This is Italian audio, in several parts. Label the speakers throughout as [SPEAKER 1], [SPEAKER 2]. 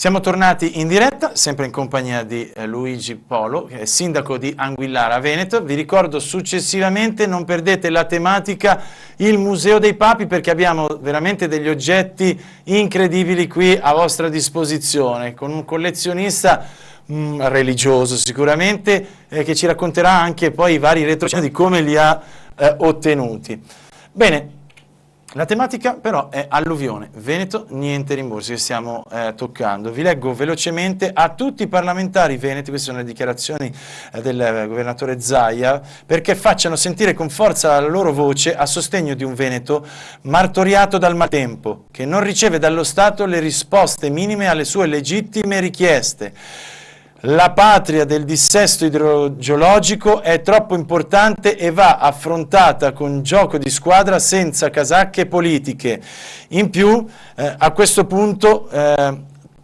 [SPEAKER 1] Siamo tornati in diretta, sempre in compagnia di Luigi Polo, che è sindaco di Anguillara Veneto. Vi ricordo successivamente, non perdete la tematica il Museo dei Papi, perché abbiamo veramente degli oggetti incredibili qui a vostra disposizione, con un collezionista religioso sicuramente, che ci racconterà anche poi i vari retroscena di come li ha ottenuti. Bene. La tematica però è alluvione, Veneto, niente rimborsi che stiamo toccando. Vi leggo velocemente a tutti i parlamentari veneti, queste sono le dichiarazioni del governatore Zaia, perché facciano sentire con forza la loro voce a sostegno di un Veneto martoriato dal maltempo, che non riceve dallo Stato le risposte minime alle sue legittime richieste. La patria del dissesto idrogeologico è troppo importante e va affrontata con gioco di squadra senza casacche politiche. In più, a questo punto,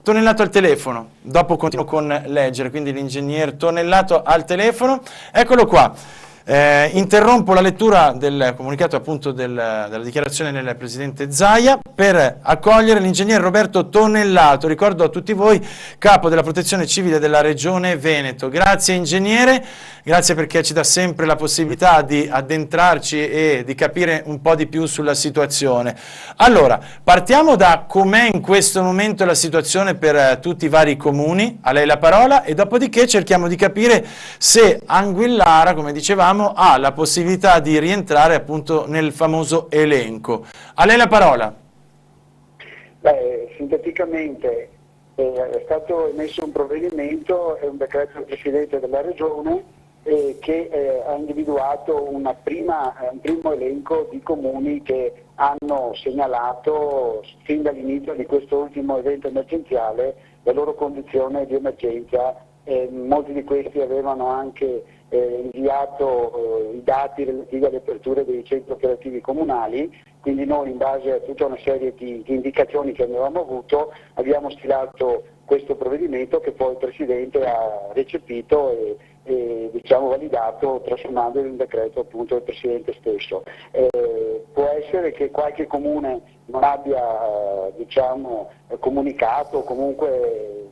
[SPEAKER 1] Tonellato al telefono, dopo continuo con leggere, quindi l'ingegner Tonellato al telefono, eccolo qua. Interrompo la lettura del comunicato appunto della dichiarazione del Presidente Zaia per accogliere l'ingegner Roberto Tonellato, ricordo a tutti voi, capo della Protezione Civile della Regione Veneto. Grazie ingegnere, grazie perché ci dà sempre la possibilità di addentrarci e di capire un po' di più sulla situazione. Allora, partiamo da com'è in questo momento la situazione per tutti i vari comuni, a lei la parola, e dopodiché cerchiamo di capire se Anguillara, come dicevamo, ha la possibilità di rientrare appunto nel famoso elenco. A lei la parola.
[SPEAKER 2] Beh, sinteticamente è stato emesso un provvedimento, è un decreto del Presidente della Regione che ha individuato un primo elenco di comuni che hanno segnalato fin dall'inizio di questo ultimo evento emergenziale la loro condizione di emergenza. Molti di questi avevano anche inviato i dati relativi alle aperture dei centri operativi comunali, quindi noi in base a tutta una serie di indicazioni che avevamo avuto abbiamo stilato questo provvedimento che poi il Presidente ha recepito e diciamo validato, trasformando in un decreto appunto del Presidente stesso. Può essere che qualche comune non abbia diciamo comunicato o comunque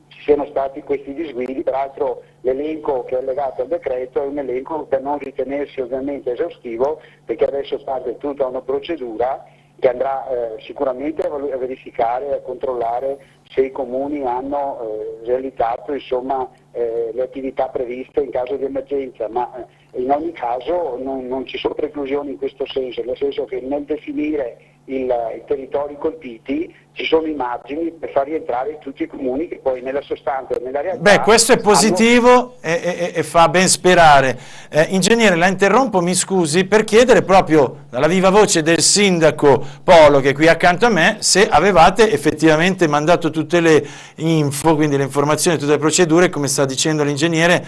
[SPEAKER 2] ci siano stati questi disguidi, peraltro l'elenco che è allegato al decreto è un elenco da non ritenersi ovviamente esaustivo, perché adesso parte tutta una procedura che andrà sicuramente a verificare, a controllare se i comuni hanno realizzato insomma, le attività previste in caso di emergenza, ma in ogni caso non ci sono preclusioni in questo senso, nel senso che nel definire i territori colpiti ci sono i margini per far rientrare tutti i comuni che poi nella sostanza e nella realtà...
[SPEAKER 1] Beh, questo è positivo e fa ben sperare. Ingegnere, la interrompo, mi scusi, per chiedere proprio dalla viva voce del sindaco Polo, che è qui accanto a me, se avevate effettivamente mandato tutte le info, quindi le informazioni, tutte le procedure, come sta dicendo l'ingegnere,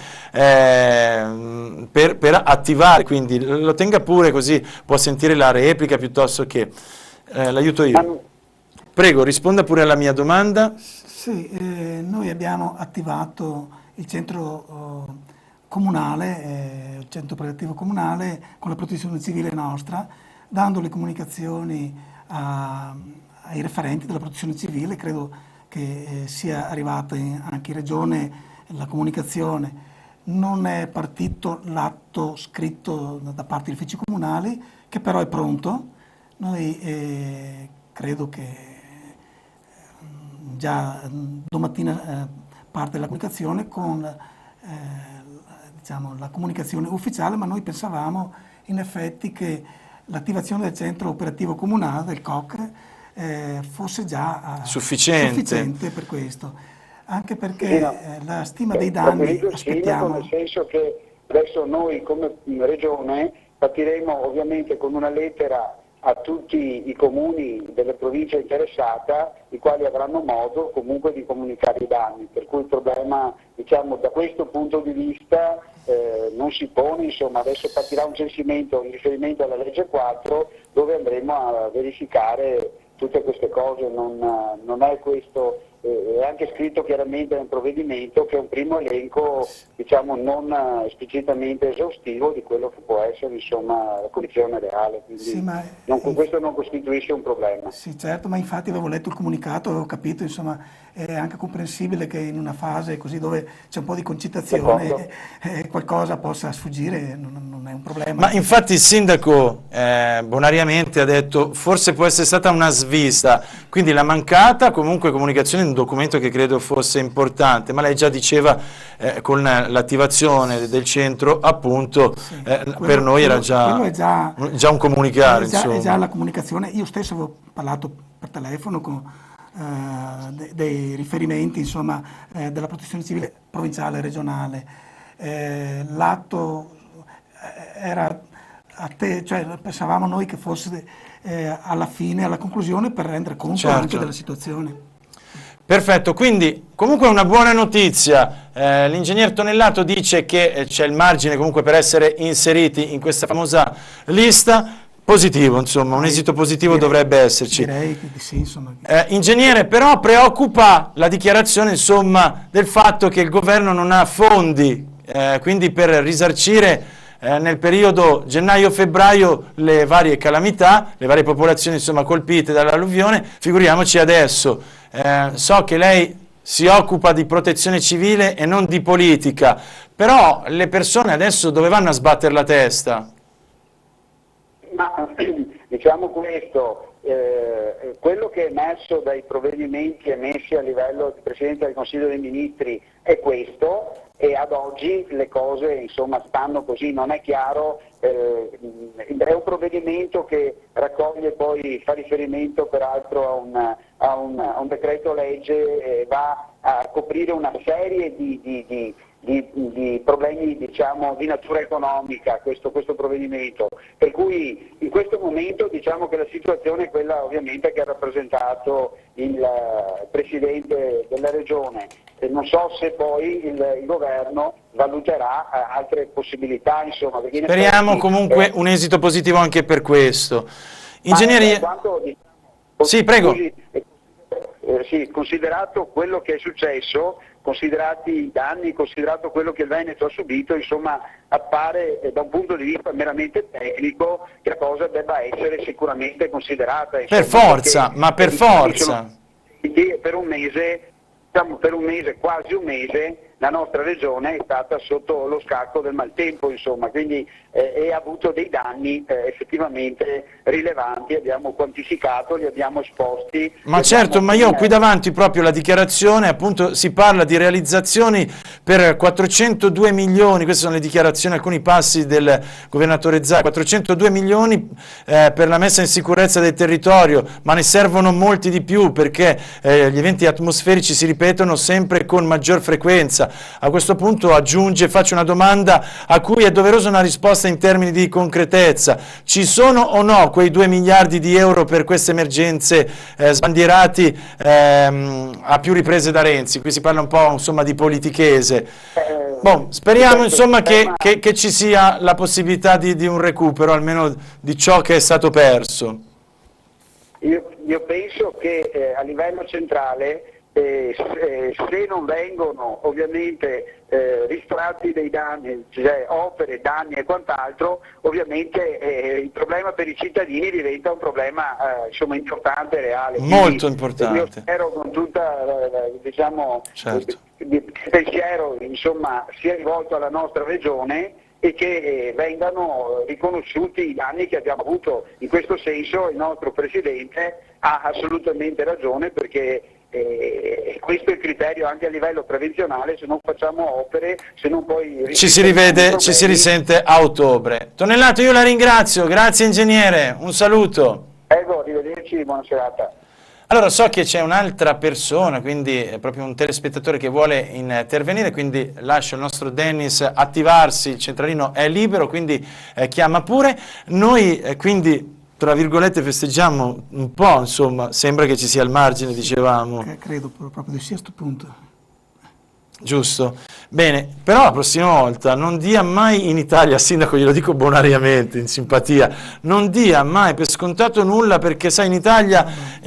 [SPEAKER 1] per attivare, quindi lo tenga pure così può sentire la replica piuttosto che... l'aiuto io. Prego, risponda pure alla mia domanda.
[SPEAKER 3] Sì, noi abbiamo attivato il centro comunale, il centro operativo comunale con la protezione civile nostra, dando le comunicazioni ai referenti della protezione civile. Credo che sia arrivata anche in regione la comunicazione. Non è partito l'atto scritto da parte degli uffici comunali, che però è pronto. Noi credo che già domattina parte la comunicazione con diciamo, la comunicazione ufficiale, ma noi pensavamo in effetti che l'attivazione del centro operativo comunale, del COC, fosse già sufficiente per questo, anche perché la stima dei danni aspettiamo...
[SPEAKER 2] Nel senso che adesso noi come Regione partiremo ovviamente con una lettera a tutti i comuni delle province interessate, i quali avranno modo comunque di comunicare i danni, per cui il problema diciamo da questo punto di vista non si pone. Insomma, adesso partirà un censimento in riferimento alla legge 4 dove andremo a verificare tutte queste cose, non è questo è anche scritto chiaramente nel provvedimento che è un primo elenco, diciamo, non esplicitamente esaustivo di quello che può essere, insomma, la condizione reale, quindi
[SPEAKER 3] Sì, ma
[SPEAKER 2] questo non costituisce un problema.
[SPEAKER 3] sì, certo, ma infatti avevo letto il comunicato, avevo capito, insomma, è anche comprensibile che in una fase così dove c'è un po' di concitazione qualcosa possa sfuggire, non è un problema.
[SPEAKER 1] Ma infatti il sindaco bonariamente ha detto forse può essere stata una svista, quindi la mancata comunque comunicazione di un documento che credo fosse importante, ma lei già diceva con l'attivazione del centro appunto
[SPEAKER 3] Sì,
[SPEAKER 1] per noi era
[SPEAKER 3] quello è
[SPEAKER 1] già un comunicare, insomma.
[SPEAKER 3] è già la comunicazione. Io stesso avevo parlato per telefono con dei riferimenti, insomma, della protezione civile provinciale e regionale. L'atto era cioè pensavamo noi che fosse alla fine, alla conclusione, per rendere conto
[SPEAKER 1] Certo.
[SPEAKER 3] anche della situazione.
[SPEAKER 1] Perfetto, quindi comunque una buona notizia, l'ingegner Tonellato dice che c'è il margine comunque per essere inseriti in questa famosa lista, positivo, insomma, un esito positivo dovrebbe esserci.
[SPEAKER 3] Direi che sì, insomma.
[SPEAKER 1] Ingegnere, però preoccupa la dichiarazione, insomma, del fatto che il governo non ha fondi, quindi per risarcire nel periodo gennaio-febbraio le varie calamità, le varie popolazioni, insomma, colpite dall'alluvione, figuriamoci adesso. So che lei si occupa di protezione civile e non di politica, però le persone adesso dove vanno a sbattere la testa?
[SPEAKER 2] Ma diciamo questo, quello che è emerso dai provvedimenti emessi a livello di Presidente del Consiglio dei Ministri è questo, e ad oggi le cose, insomma, stanno così, non è chiaro, è un provvedimento che raccoglie poi, fa riferimento peraltro a un decreto legge, va a coprire una serie di problemi, diciamo, di natura economica, questo provvedimento, per cui in questo momento diciamo che la situazione è quella ovviamente che ha rappresentato il Presidente della Regione. Non so se poi il governo valuterà altre possibilità, insomma. Perché
[SPEAKER 1] speriamo comunque un esito positivo anche per questo. Ingegneri... Sì, prego.
[SPEAKER 2] Sì, considerato quello che è successo, considerati i danni, considerato quello che il Veneto ha subito, insomma, appare da un punto di vista meramente tecnico che la cosa debba essere sicuramente considerata. Insomma,
[SPEAKER 1] per forza, ma per forza.
[SPEAKER 2] Per un mese, diciamo, per un mese, quasi un mese, la nostra regione è stata sotto lo scacco del maltempo, insomma, quindi ha avuto dei danni effettivamente rilevanti, abbiamo quantificato, li abbiamo esposti.
[SPEAKER 1] Ma certo, ma io ho qui davanti proprio la dichiarazione, appunto si parla di realizzazioni per 402 milioni, queste sono le dichiarazioni, alcuni passi del governatore Zaia, 402 milioni per la messa in sicurezza del territorio, ma ne servono molti di più perché gli eventi atmosferici si ripetono sempre con maggior frequenza. A questo punto aggiunge, faccio una domanda a cui è doverosa una risposta in termini di concretezza. Ci sono o no quei 2 miliardi di euro per queste emergenze sbandierati a più riprese da Renzi? Qui si parla un po', insomma, di politichese. Speriamo, insomma, che ci sia la possibilità di un recupero almeno di ciò che è stato perso.
[SPEAKER 2] Io penso che a livello centrale se non vengono ovviamente ristratti dei danni, cioè opere, danni e quant'altro, ovviamente il problema per i cittadini diventa un problema insomma importante e reale.
[SPEAKER 1] Molto importante.
[SPEAKER 2] Io spero con tutta diciamo
[SPEAKER 1] certo.
[SPEAKER 2] Il pensiero, insomma, sia rivolto alla nostra regione e che vengano riconosciuti i danni che abbiamo avuto. In questo senso il nostro Presidente ha assolutamente ragione, perché questo è il criterio anche a livello prevenzionale: se non facciamo opere, se non poi
[SPEAKER 1] ci si rivede, ci si risente a ottobre. Tonellato, io la ringrazio, grazie ingegnere, un saluto.
[SPEAKER 2] Prego, arrivederci, buona serata.
[SPEAKER 1] Allora, so che c'è un'altra persona, quindi è proprio un telespettatore che vuole intervenire, quindi lascio il nostro Dennis attivarsi, il centralino è libero, quindi chiama pure. Noi quindi, tra virgolette, festeggiamo un po', insomma, sembra che ci sia il margine, dicevamo.
[SPEAKER 3] Credo proprio di sia a questo punto.
[SPEAKER 1] Giusto. Bene, però la prossima volta non dia mai in Italia, sindaco, glielo dico bonariamente, in simpatia, non dia mai per scontato nulla, perché sai, in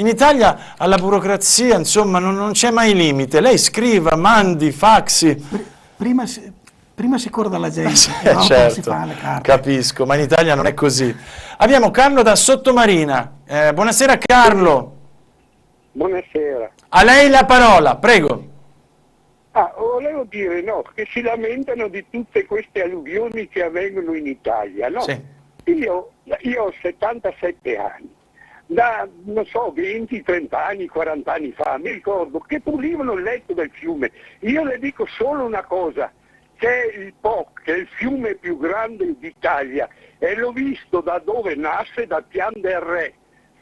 [SPEAKER 1] Italia alla burocrazia, insomma, non c'è mai limite. Lei scriva, mandi, faxi.
[SPEAKER 3] Prima si corre dalla gente, dopo
[SPEAKER 1] Certo,
[SPEAKER 3] si fa le carte.
[SPEAKER 1] capisco, ma in Italia non è così. Abbiamo Carlo da Sottomarina. Buonasera Carlo.
[SPEAKER 4] Buonasera.
[SPEAKER 1] A lei la parola, prego.
[SPEAKER 4] Volevo dire, no, che si lamentano di tutte queste alluvioni che avvengono in Italia, no?
[SPEAKER 1] Sì.
[SPEAKER 4] Io ho 77 anni, da, non so, 20, 30 anni, 40 anni fa, mi ricordo che pulivano il letto del fiume. Io le dico solo una cosa, c'è il Po, che è il fiume più grande d'Italia, e l'ho visto da dove nasce, da Pian del Re,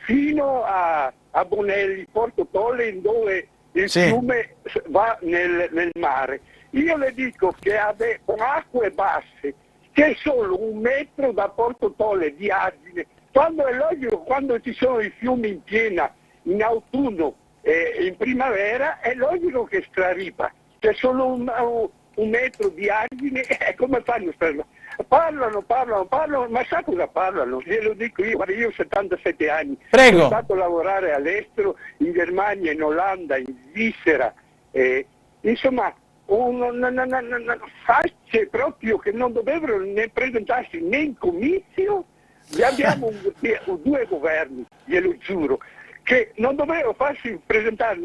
[SPEAKER 4] fino a Bonelli, Porto Tolle, dove il fiume va nel mare. Io le dico che con acque basse c'è solo 1 metro da Porto Tolle di argine. Quando è logico, quando ci sono i fiumi in piena, in autunno e in primavera, è logico che straripa. C'è solo un metro di argine, e come fanno? Parlano, ma sa cosa parlano? Glielo dico io, guarda, io ho 77 anni,
[SPEAKER 1] Prego.
[SPEAKER 4] sono stato a lavorare all'estero, in Germania, in Olanda, in Svizzera, insomma, facce proprio che non dovrebbero né presentarsi né in comizio. Abbiamo 2 governi, glielo giuro, che non dovrebbero farsi presentare,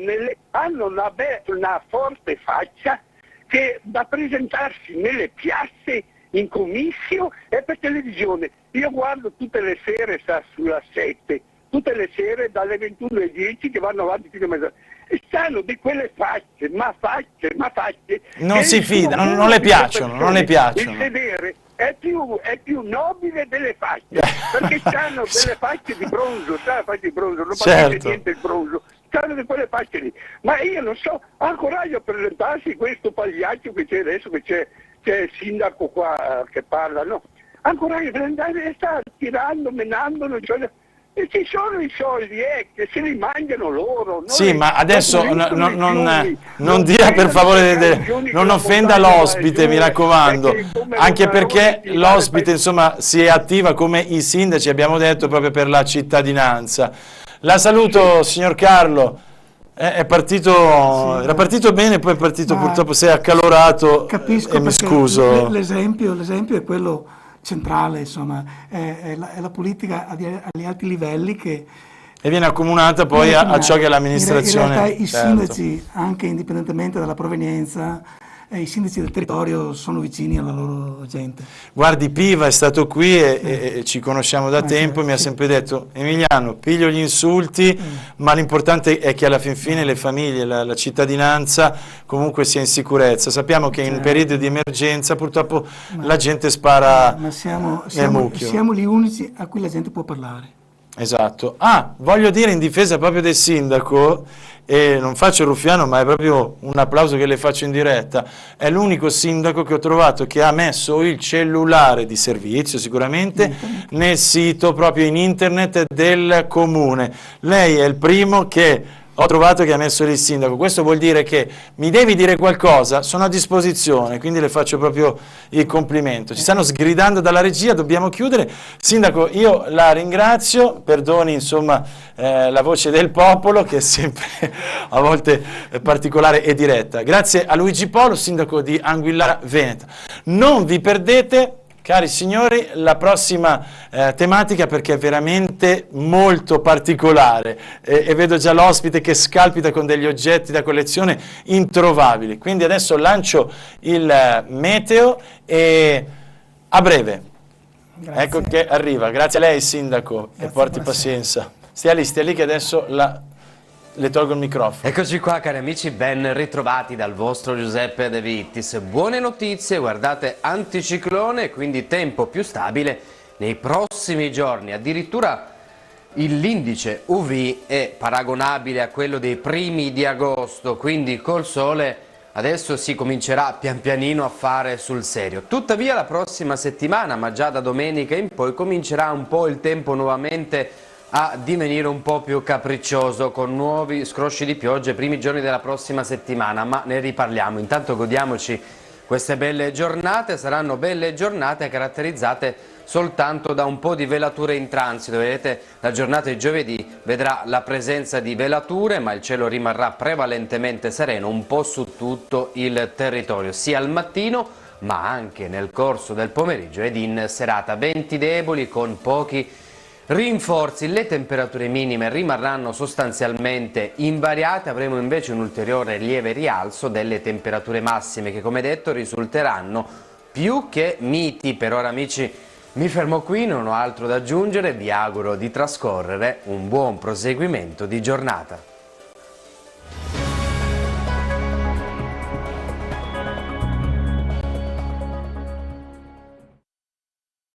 [SPEAKER 4] hanno una forte faccia che da presentarsi nelle piazze, in comizio e per televisione. Io guardo tutte le sere sulla 7, tutte le sere dalle 21:10 che vanno avanti fino a mezzanotte. E stanno di quelle facce, ma facce.
[SPEAKER 1] Non si fida, non le piacciono, non le piacciono.
[SPEAKER 4] Il sedere è più nobile delle facce, perché hanno delle facce di bronzo, sai, facce di bronzo, non
[SPEAKER 1] Certo.
[SPEAKER 4] niente il bronzo. Stanno di quelle facce lì. Ma io non so, ha coraggio a presentarsi questo pagliaccio che c'è adesso, che c'è il sindaco qua che parla, no? Ancora sta tirando, menandolo, cioè, e ci sono i soldi, che se li mangiano loro.
[SPEAKER 1] Sì, ma adesso non dia per favore, non offenda l'ospite, mi raccomando, anche perché l'ospite, insomma, si è attiva come i sindaci, abbiamo detto, proprio per la cittadinanza. La saluto, signor Carlo. Era partito bene, poi è partito, purtroppo si è accalorato.
[SPEAKER 3] Capisco,
[SPEAKER 1] e mi scuso.
[SPEAKER 3] L'esempio è quello centrale, insomma, è la politica agli alti livelli che...
[SPEAKER 1] E viene accomunata poi a ciò che è l'amministrazione.
[SPEAKER 3] In realtà i
[SPEAKER 1] certo.
[SPEAKER 3] sindaci, anche indipendentemente dalla provenienza, i sindaci del territorio sono vicini alla loro gente.
[SPEAKER 1] Guardi, Piva è stato qui e ci conosciamo da tempo, mi ha sempre detto: Emiliano, piglio gli insulti, ma l'importante è che alla fin fine le famiglie, la cittadinanza comunque sia in sicurezza. Sappiamo che in periodi di emergenza purtroppo la gente spara nel mucchio.
[SPEAKER 3] Siamo gli unici a cui la gente può parlare.
[SPEAKER 1] Esatto. Voglio dire in difesa proprio del sindaco, e non faccio il ruffiano, ma è proprio un applauso che le faccio in diretta, è l'unico sindaco che ho trovato che ha messo il cellulare di servizio sicuramente nel sito, proprio in internet del comune. Lei è il primo che ho trovato che ha messo il sindaco. Questo vuol dire che mi devi dire qualcosa, sono a disposizione, quindi le faccio proprio il complimento. Ci stanno sgridando dalla regia, dobbiamo chiudere. Sindaco, io la ringrazio, perdoni insomma la voce del popolo che è sempre a volte particolare e diretta. Grazie a Luigi Polo, sindaco di Anguillara Veneta. Non vi perdete, cari signori, la prossima tematica, perché è veramente molto particolare e vedo già l'ospite che scalpita con degli oggetti da collezione introvabili. Quindi adesso lancio il meteo e a breve.
[SPEAKER 3] Grazie.
[SPEAKER 1] Ecco che arriva. Grazie a lei, sindaco,
[SPEAKER 3] Grazie,
[SPEAKER 1] e porti
[SPEAKER 3] buonasera.
[SPEAKER 1] pazienza. Stia lì che adesso le tolgo il microfono.
[SPEAKER 5] Eccoci qua, cari amici, ben ritrovati dal vostro Giuseppe De Vittis. Buone notizie, guardate, anticiclone, quindi tempo più stabile nei prossimi giorni. Addirittura l'indice UV è paragonabile a quello dei primi di agosto, quindi col sole adesso si comincerà pian pianino a fare sul serio. Tuttavia la prossima settimana, ma già da domenica in poi, comincerà un po' il tempo nuovamente a divenire un po' più capriccioso con nuovi scrosci di pioggia i primi giorni della prossima settimana, ma ne riparliamo. Intanto godiamoci queste belle giornate. Saranno belle giornate caratterizzate soltanto da un po' di velature in transito. Vedete, la giornata di giovedì vedrà la presenza di velature, ma il cielo rimarrà prevalentemente sereno un po' su tutto il territorio, sia al mattino ma anche nel corso del pomeriggio ed in serata. Venti deboli con pochi rinforzi. Le temperature minime rimarranno sostanzialmente invariate, avremo invece un ulteriore lieve rialzo delle temperature massime che, come detto, risulteranno più che miti. Per ora, amici, mi fermo qui, non ho altro da aggiungere, vi auguro di trascorrere un buon proseguimento di giornata.